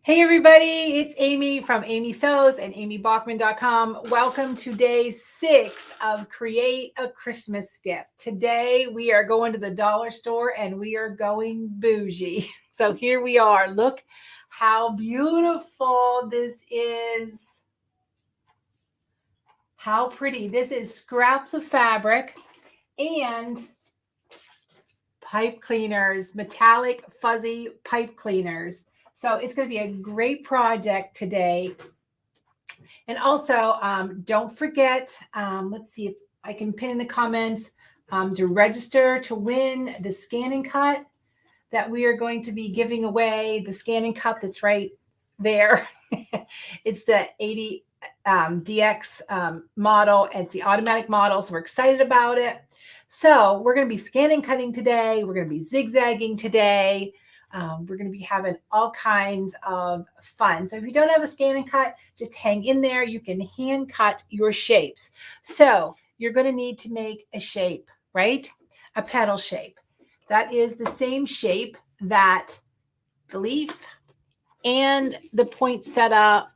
Hey everybody, it's Amy from Amy Sews and amybachman.com. Welcome to day 6 of Create a Christmas Gift. Today we are going to the dollar store and we are going bougie. So here we are. Look how beautiful this is. How pretty. This is scraps of fabric and pipe cleaners, metallic fuzzy pipe cleaners. So it's going to be a great project today. And also, don't forget, let's see if I can pin in the comments to register to win the scan and cut that we are going to be giving away. The scan and cut that's right there. It's the 80 DX model. It's the automatic model. So we're excited about it. So we're going to be scanning cutting today. We're going to be zigzagging today. We're going to be having all kinds of fun. So if you don't have a scan and cut, just hang in there. You can hand cut your shapes. So you're going to need to make a shape, right? A petal shape. That is the same shape that the leaf and the poinsettia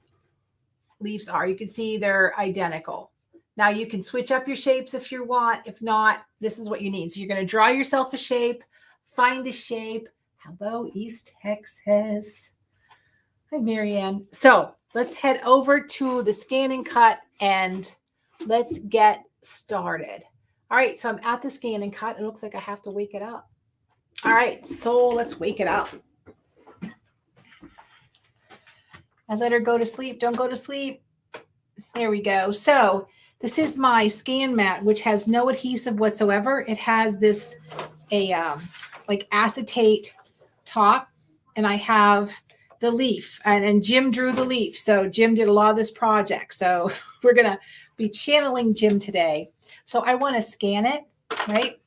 leaves are. You can see they're identical. Now you can switch up your shapes if you want. If not, this is what you need. So you're going to draw yourself a shape, find a shape. Hello, East Texas. Hi, Marianne. So let's head over to the scan and cut and let's get started. All right, so I'm at the scan and cut. It looks like I have to wake it up. All right, so let's wake it up. I let her go to sleep. Don't go to sleep. There we go. So this is my scan mat, which has no adhesive whatsoever. It has this like acetate top, and I have the leaf, and Jim drew the leaf. So Jim did a lot of this project. So we're going to be channeling Jim today. So I want to scan it, right?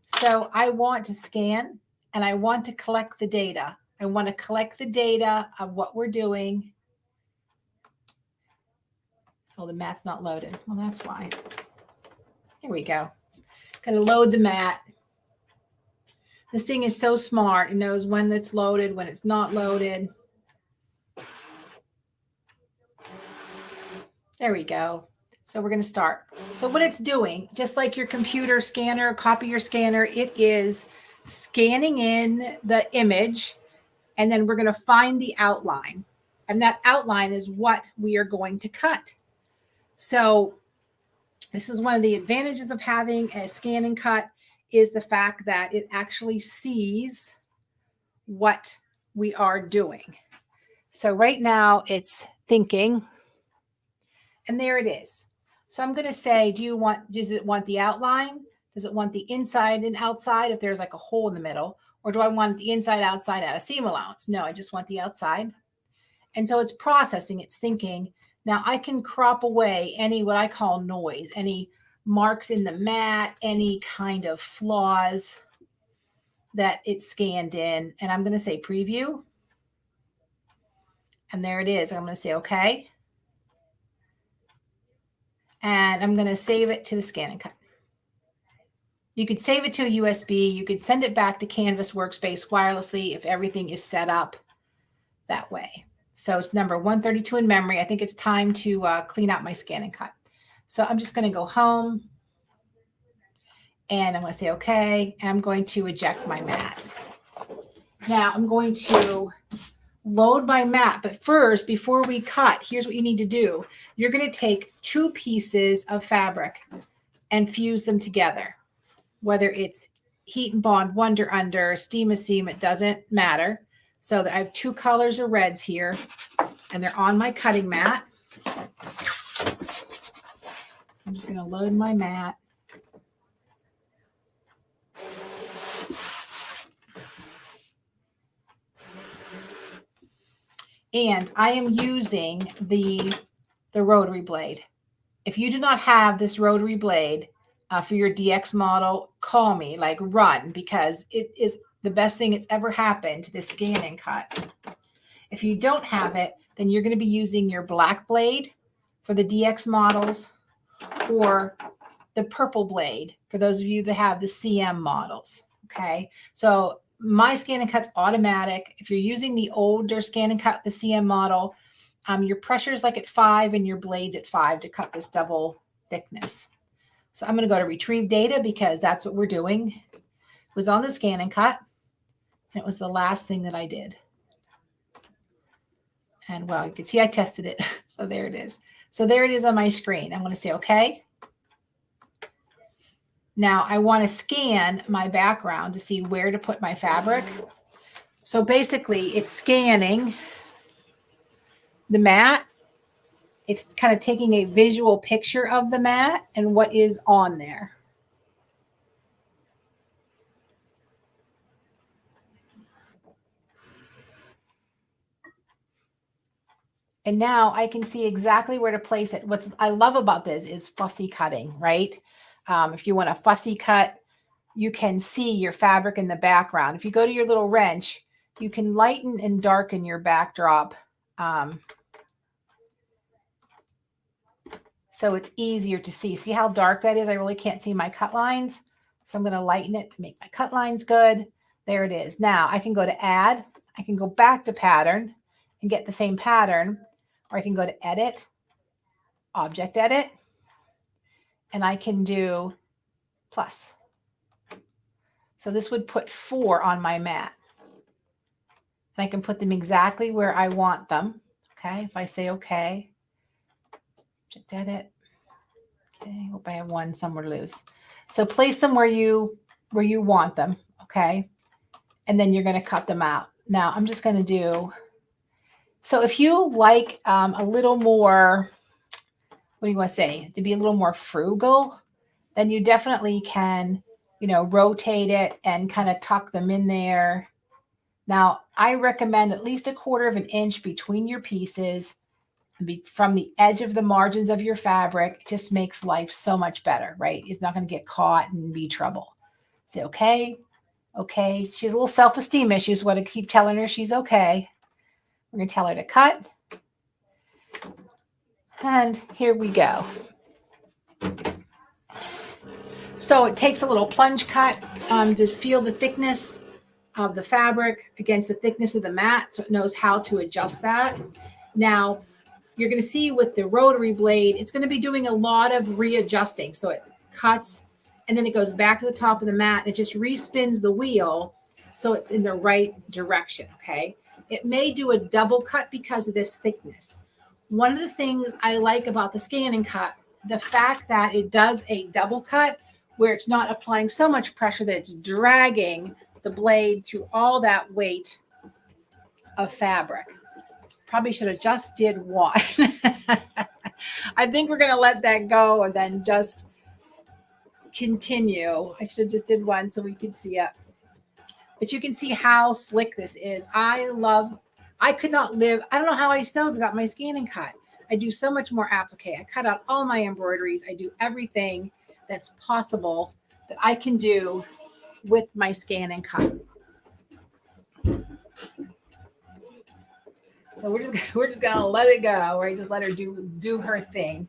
So I want to scan and I want to collect the data. I want to collect the data of what we're doing. Oh, the mat's not loaded. Well, that's why. Here we go. Going to load the mat. This thing is so smart. It knows when it's loaded, when it's not loaded. There we go. So we're going to start. So what it's doing, just like your computer scanner, copier scanner, it is scanning in the image, and then we're going to find the outline. And that outline is what we are going to cut. So this is one of the advantages of having a scan and cut, is the fact that it actually sees what we are doing. So right now it's thinking, and there it is. So I'm going to say, does it want the outline? Does it want the inside and outside if there's like a hole in the middle? Or do I want the inside, outside at a seam allowance? No, I just want the outside. And so it's processing, it's thinking. Now I can crop away any what I call noise, any marks in the mat, any kind of flaws that it's scanned in. And I'm going to say preview. And there it is. I'm going to say okay. And I'm going to save it to the scan and cut. You could save it to a USB. You could send it back to Canvas Workspace wirelessly if everything is set up that way. So it's number 132 in memory. I think it's time to clean out my scan and cut. So I'm just going to go home. And I'm going to say okay. And I'm going to eject my mat. Now I'm going to load my mat. But first, before we cut, here's what you need to do. You're going to take 2 pieces of fabric and fuse them together. Whether it's heat and bond, wonder under, steam and seam, it doesn't matter. So I have 2 colors of reds here, and they're on my cutting mat. So I'm just going to load my mat. And I am using the rotary blade. If you do not have this rotary blade for your DX model, call me, like run, because it is the best thing that's ever happened to the scan and cut. If you don't have it, then you're going to be using your black blade for the DX models, or the purple blade for those of you that have the CM models. Okay. So my Scan and Cut's automatic. If you're using the older Scan and Cut, the CM model, your pressure is like at 5 and your blade's at 5 to cut this double thickness. So I'm going to go to retrieve data because that's what we're doing. It was on the Scan and Cut, and it was the last thing that I did. And well, you can see I tested it. So there it is. So there it is on my screen. I'm going to say okay. Now I want to scan my background to see where to put my fabric. So basically it's scanning the mat. It's kind of taking a visual picture of the mat and what is on there. And now I can see exactly where to place it. What I love about this is fussy cutting, right? If you want a fussy cut, you can see your fabric in the background. If you go to your little wrench, you can lighten and darken your backdrop. So it's easier to see. See how dark that is? I really can't see my cut lines. So I'm going to lighten it to make my cut lines good. There it is. Now I can go to add. I can go back to pattern and get the same pattern, or I can go to edit, object edit, and I can do plus. So this would put 4 on my mat. And I can put them exactly where I want them. Okay, if I say okay, object edit. Okay, hope I have one somewhere loose. So place them where you want them. Okay, and then you're going to cut them out. Now I'm just going to do. So if you like a little more, what do you want to say, to be a little more frugal, then you definitely can, rotate it and kind of tuck them in there. Now, I recommend at least 1/4 of an inch between your pieces from the edge of the margins of your fabric. It just makes life so much better, right? It's not going to get caught and be trouble. Say, okay. She's a little self-esteem issues. What I keep telling her, she's okay. We're going to tell her to cut. And here we go. So it takes a little plunge cut to feel the thickness of the fabric against the thickness of the mat, so it knows how to adjust that. Now, you're going to see with the rotary blade, it's going to be doing a lot of readjusting. So it cuts, and then it goes back to the top of the mat, and it just respins the wheel so it's in the right direction, okay? It may do a double cut because of this thickness. One of the things I like about the Scan and Cut, the fact that it does a double cut where it's not applying so much pressure that it's dragging the blade through all that weight of fabric. Probably should have just did one. I think we're going to let that go and then just continue. I should have just did one so we could see it. But you can see how slick this is. I could not live. I don't know how I sewed without my Scan and Cut. I do so much more applique. I cut out all my embroideries. I do everything that's possible that I can do with my Scan and Cut. So we're just gonna let it go, right? Just let her do her thing.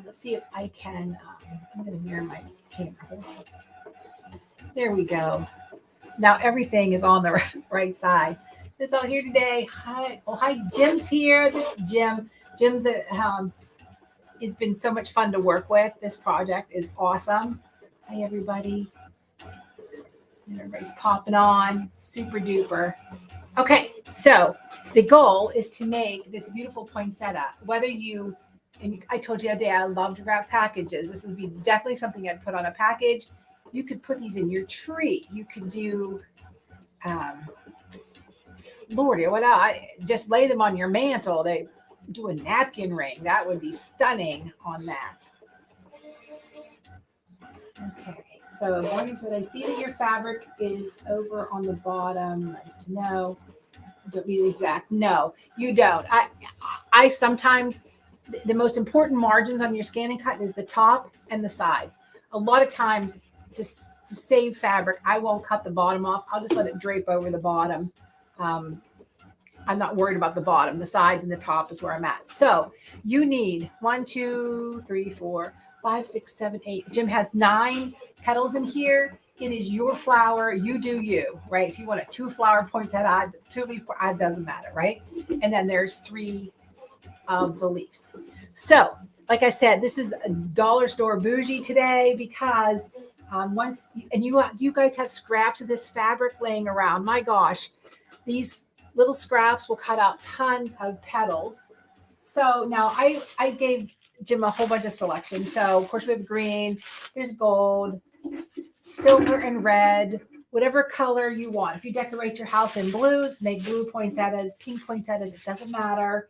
Let's see if I can. I'm gonna mirror my camera. There we go. Now everything is on the right side. This all here today. Hi, Jim's here. This is Jim. Jim's has been so much fun to work with. This project is awesome. Hi everybody. Everybody's popping on. Super duper. Okay, so the goal is to make this beautiful poinsettia. Whether you, and I told you the other day I love to wrap packages. This would be definitely something I'd put on a package. You could put these in your tree. You could do, Lordy, what I just lay them on your mantle. They do a napkin ring. That would be stunning on that. Okay. So Morgan said, I see that your fabric is over on the bottom. Nice to know. Don't need exact. No, you don't. I sometimes, the most important margins on your Scan and Cut is the top and the sides. A lot of times to save fabric, I won't cut the bottom off. I'll just let it drape over the bottom. I'm not worried about the bottom. The sides and the top is where I'm at. So you need 1, 2, 3, 4, 5, 6, 7, 8. Jim has 9 petals in here. It is your flower. You do you, right? If you want a 2-flower poinsettia, 2-leaf, it doesn't matter, right? And then there's 3 of the leaves. So, like I said, this is a dollar store bougie today because once and you guys have scraps of this fabric laying around. My gosh, these little scraps will cut out tons of petals. So now I gave Jim a whole bunch of selections. So of course we have green, there's gold, silver and red, whatever color you want. If you decorate your house in blues, make blue poinsettias, pink poinsettias, it doesn't matter.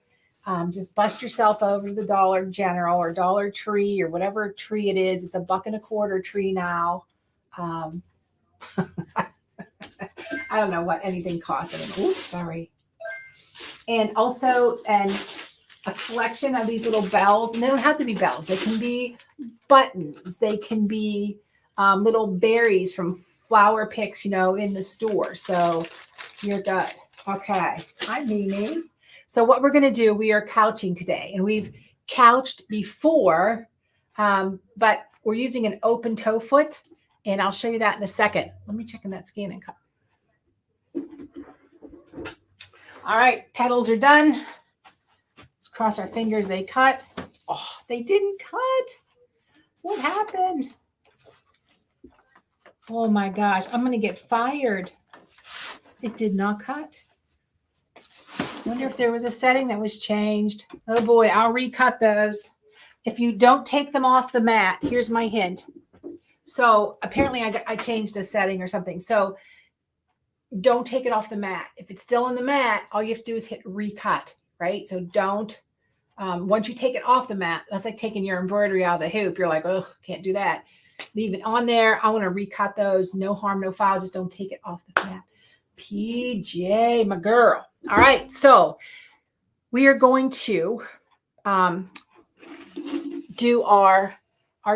Just bust yourself over to the Dollar General or Dollar Tree or whatever tree it is. It's $1.25 tree now. I don't know what anything costs anymore. Oops, sorry. And also, a collection of these little bells, and they don't have to be bells. They can be buttons. They can be little berries from flower picks, in the store. So you're good. Okay. Hi, Mimi. So what we're going to do, we are couching today, and we've couched before, but we're using an open toe foot, and I'll show you that in a second. Let me check in that scan and cut. All right, petals are done. Let's cross our fingers. They cut. Oh, they didn't cut. What happened? Oh my gosh, I'm going to get fired. It did not cut. Wonder if there was a setting that was changed. Oh boy, I'll recut those. If you don't take them off the mat, here's my hint. So apparently I changed a setting or something. So don't take it off the mat. If it's still in the mat, all you have to do is hit recut, right? So don't, once you take it off the mat, that's like taking your embroidery out of the hoop. You're like, oh, can't do that. Leave it on there. I want to recut those. No harm, no foul. Just don't take it off the mat. PJ, my girl. All right. So we are going to do our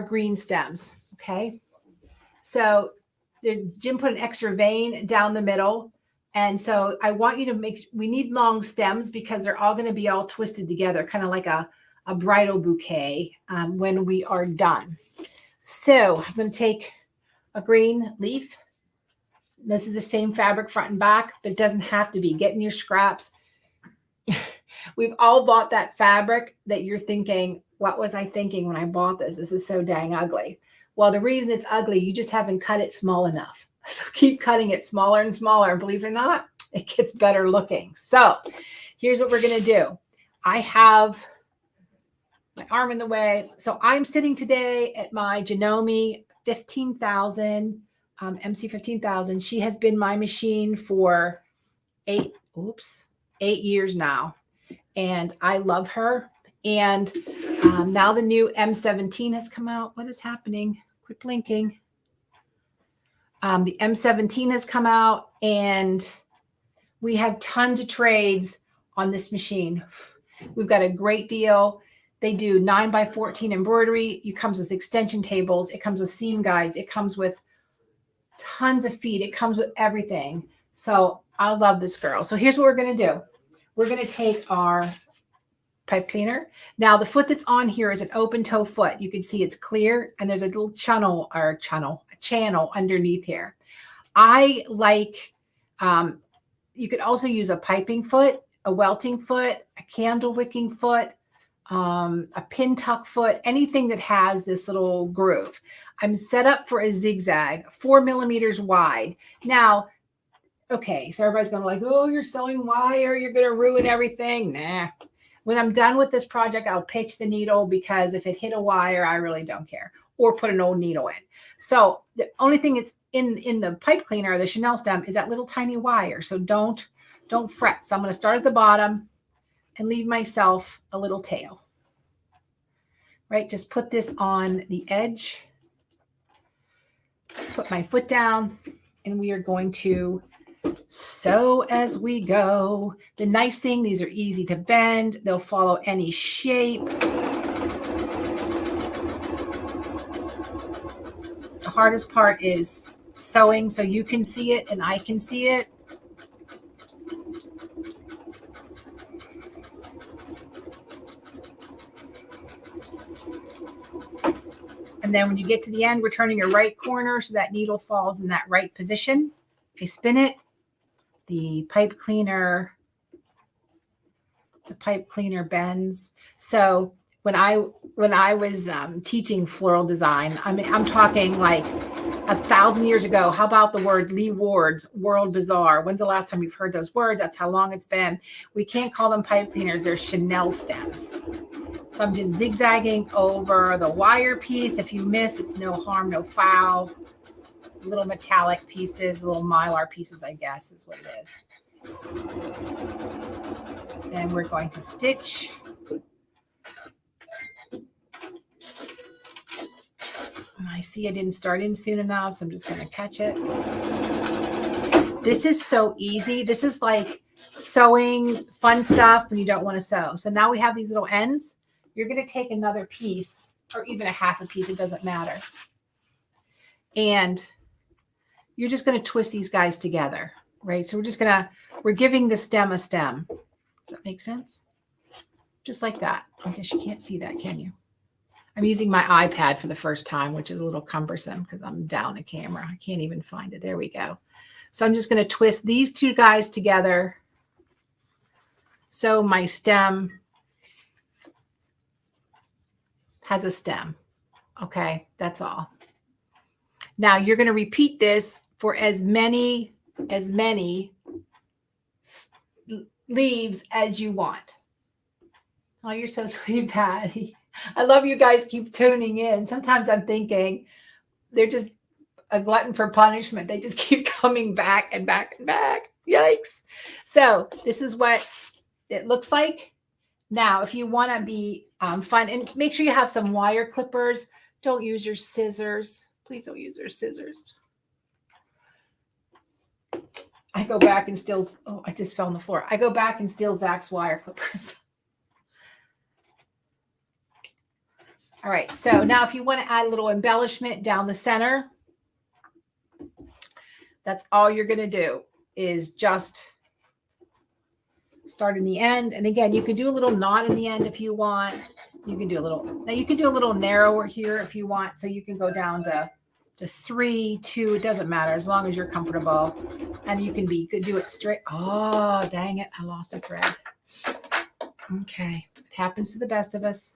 green stems. Okay. So Jim put an extra vein down the middle. And so I want you to we need long stems because they're all going to be all twisted together, kind of like a bridal bouquet when we are done. So I'm going to take a green leaf. This is the same fabric front and back, but it doesn't have to be. Get in your scraps. We've all bought that fabric that you're thinking, what was I thinking when I bought this? This is so dang ugly. Well, the reason it's ugly, you just haven't cut it small enough. So keep cutting it smaller and smaller. And believe it or not, it gets better looking. So here's what we're going to do. I have my arm in the way. So I'm sitting today at my Janome 15,000, MC 15,000. She has been my machine for 8 years now. And I love her. And now the new M17 has come out. What is happening? Quit blinking. The M17 has come out, and we have tons of trades on this machine. We've got a great deal. They do 9x14 embroidery. It comes with extension tables. It comes with seam guides. It comes with tons of feet. It comes with everything. So I love this girl. So here's what we're going to do. We're going to take our pipe cleaner. Now the foot that's on here is an open toe foot. You can see it's clear, and there's a little channel underneath here. I like, you could also use a piping foot, a welting foot, a candle wicking foot, a pin tuck foot, anything that has this little groove. I'm set up for a zigzag, 4 millimeters wide. Now, okay, so everybody's going to like, oh, you're sewing wire, you're going to ruin everything. Nah. When I'm done with this project, I'll pitch the needle, because if it hit a wire, I really don't care, or put an old needle in. So the only thing that's in the pipe cleaner, the Chanel stem, is that little tiny wire. So don't fret. So I'm going to start at the bottom and leave myself a little tail, right? Just put this on the edge, put my foot down, and we are going to sew as we go. The nice thing, these are easy to bend. They'll follow any shape. The hardest part is sewing, so you can see it and I can see it. And then when you get to the end, we're turning your right corner so that needle falls in that right position. I spin it. The pipe cleaner bends. So when I was teaching floral design, I'm talking like 1,000 years ago. How about the word Lee Ward's World Bazaar? When's the last time you've heard those words? That's how long it's been. We can't call them pipe cleaners. They're Chanel stems. So I'm just zigzagging over the wire piece. If you miss, it's no harm, no foul. Little metallic pieces, little mylar pieces, I guess is what it is. Then we're going to stitch. And I see I didn't start in soon enough, so I'm just going to catch it. This is so easy. This is like sewing fun stuff when you don't want to sew. So now we have these little ends. You're going to take another piece or even a half a piece. It doesn't matter. And you're just going to twist these guys together, right? So we're giving the stem a stem. Does that make sense? Just like that. I guess you can't see that, can you? I'm using my iPad for the first time, which is a little cumbersome because I'm down a camera. I can't even find it. There we go. So I'm just going to twist these two guys together. So my stem has a stem. Okay, that's all. Now you're going to repeat this for as many leaves as you want. Oh, you're so sweet, Patty. I love you guys keep tuning in. Sometimes I'm thinking they're just a glutton for punishment. They just keep coming back and back and back. Yikes. So this is what it looks like. Now, if you want to be fun, and make sure you have some wire clippers. Don't use your scissors. Please don't use your scissors. I go back and steal. Oh, I just fell on the floor. I go back and steal Zach's wire clippers. All right. So now if you want to add a little embellishment down the center, that's all you're going to do is just start in the end. And again, you could do a little knot in the end if you want. You can do a little narrower here if you want. So you can go down to 3, 2, it doesn't matter as long as you're comfortable. And you can do it straight. Oh, dang it. I lost a thread. Okay. It happens to the best of us.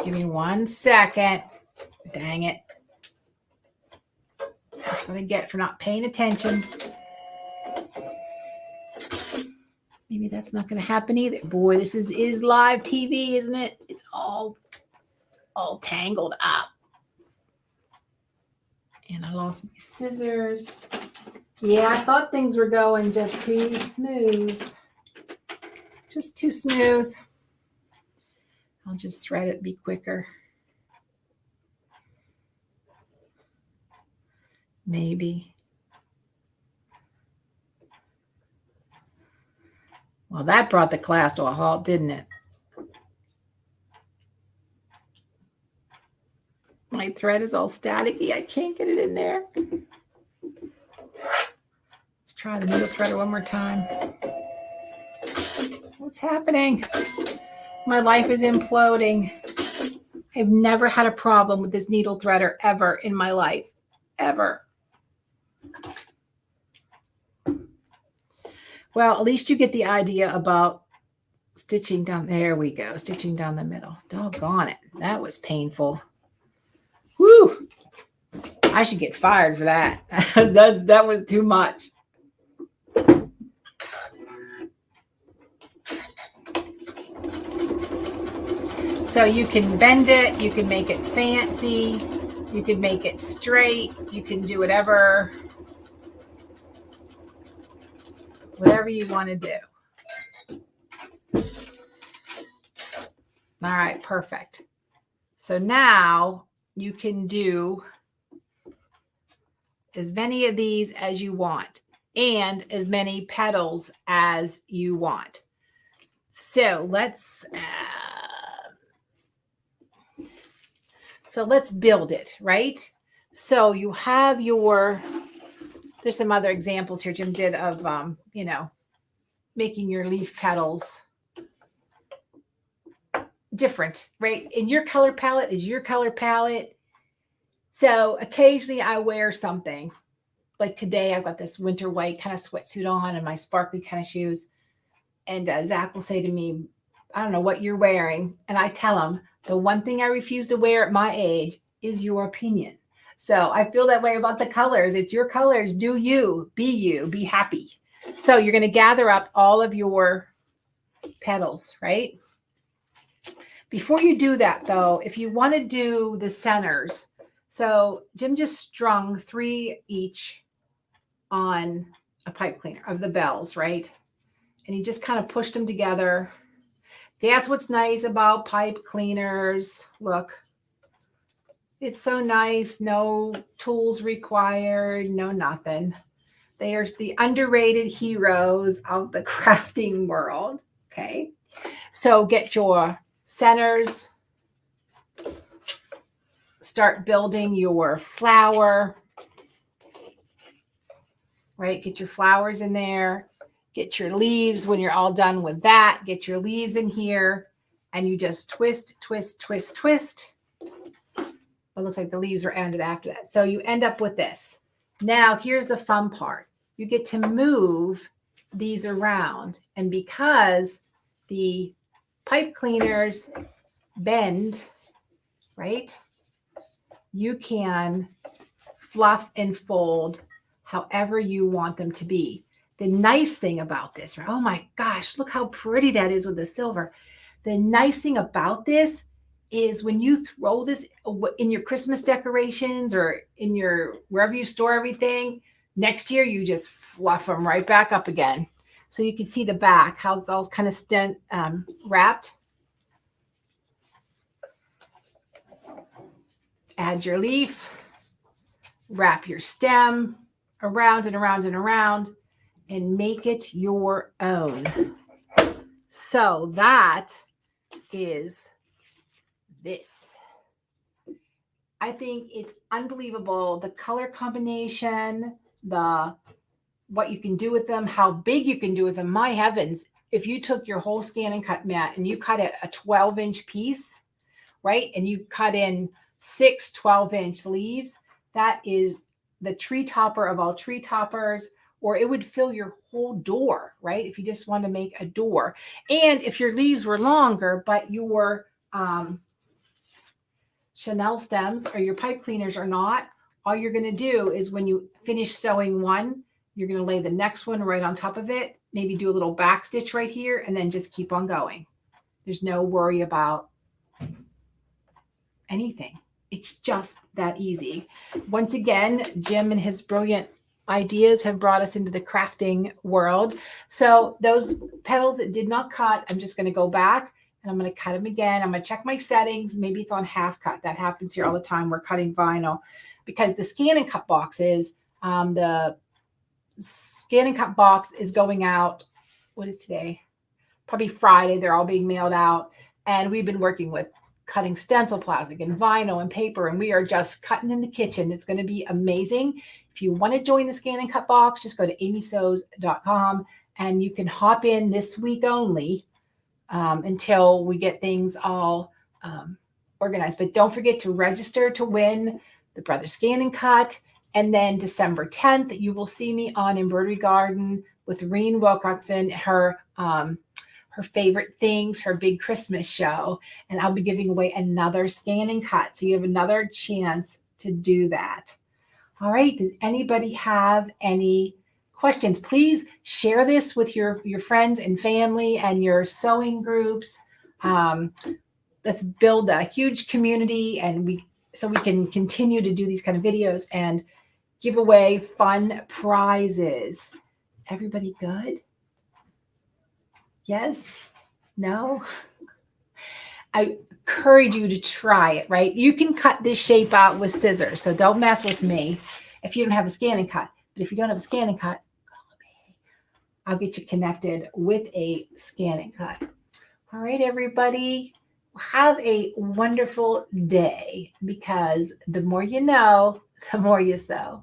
Give me 1 second. Dang it. That's what I get for not paying attention. Maybe that's not going to happen either. Boy, this is live TV, isn't it? It's all tangled up. And I lost my scissors. Yeah, I thought things were going just too smooth. Just too smooth. I'll just thread it, be quicker. Maybe. Well, that brought the class to a halt, didn't it? My thread is all staticky. I can't get it in there. Let's try the needle threader one more time. What's happening? My life is imploding. I've never had a problem with this needle threader ever in my life. Ever. Well, at least you get the idea about stitching down. There we go. Stitching down the middle. Doggone it. That was painful. Whew. I should get fired for that. That was too much. So you can bend it. You can make it fancy. You can make it straight. You can do whatever you want to do. All right, perfect. So now you can do as many of these as you want and as many petals as you want. So let's build it, right? So you have there's some other examples here Jim did of, making your leaf petals. different, right? And your color palette is your color palette. So occasionally I wear something. Like today, I've got this winter white kind of sweatsuit on and my sparkly tennis shoes. And Zach will say to me, I don't know what you're wearing. And I tell him, the one thing I refuse to wear at my age is your opinion. So I feel that way about the colors. It's your colors. Do you, be happy. So you're going to gather up all of your petals, right? Before you do that, though, if you want to do the centers, so Jim just strung 3 each on a pipe cleaner of the bells, right? And he just kind of pushed them together. That's what's nice about pipe cleaners. Look, it's so nice. No tools required, no nothing. They are the underrated heroes of the crafting world. Okay. So get your centers. Start building your flower. Right? Get your flowers in there. Get your leaves. When you're all done with that, get your leaves in here. And you just twist, twist, twist, twist. It looks like the leaves were ended after that. So you end up with this. Now, here's the fun part. You get to move these around. And because the pipe cleaners bend, right, you can fluff and fold however you want them to be. The nice thing about this, oh my gosh, look how pretty that is with the silver. The nice thing about this is when you throw this in your Christmas decorations or in your wherever you store everything, next year you just fluff them right back up again. So you can see the back, how it's all kind of wrapped. Add your leaf, wrap your stem around and around and around, and make it your own. So that is this. I think it's unbelievable. The color combination, what you can do with them, how big you can do with them. My heavens, if you took your whole scan and cut mat and you cut it a 12-inch piece, right? And you cut in 6 12-inch leaves, that is the tree topper of all tree toppers, or it would fill your whole door, right? If you just want to make a door. And if your leaves were longer, but your Chanel stems or your pipe cleaners are not, all you're going to do is when you finish sewing one, you're going to lay the next one right on top of it, maybe do a little back stitch right here, and then just keep on going. There's no worry about anything. It's just that easy. Once again, Jim and his brilliant ideas have brought us into the crafting world. So those petals that did not cut, I'm just going to go back and I'm going to cut them again. I'm going to check my settings. Maybe it's on half cut. That happens here all the time. We're cutting vinyl because the scan and cut boxes, the scan and cut box is going out. What is today? Probably Friday. They're all being mailed out. And we've been working with cutting stencil plastic and vinyl and paper, and we are just cutting in the kitchen. It's going to be amazing. If you want to join the scan and cut box, just go to amysews.com and you can hop in this week only until we get things all organized. But don't forget to register to win the Brother Scan and Cut. And then December 10th, you will see me on Embroidery Garden with Reen Wilcoxon, her favorite things, her big Christmas show. And I'll be giving away another scan and cut. So you have another chance to do that. All right. Does anybody have any questions? Please share this with your friends and family and your sewing groups. Let's build a huge community so we can continue to do these kind of videos and give away fun prizes. Everybody good? Yes? No? I encourage you to try it, right? You can cut this shape out with scissors, so don't mess with me if you don't have a scan and cut. But if you don't have a scan and cut, call me. I'll get you connected with a scan and cut. All right, everybody. Have a wonderful day because the more you know, the more you sew.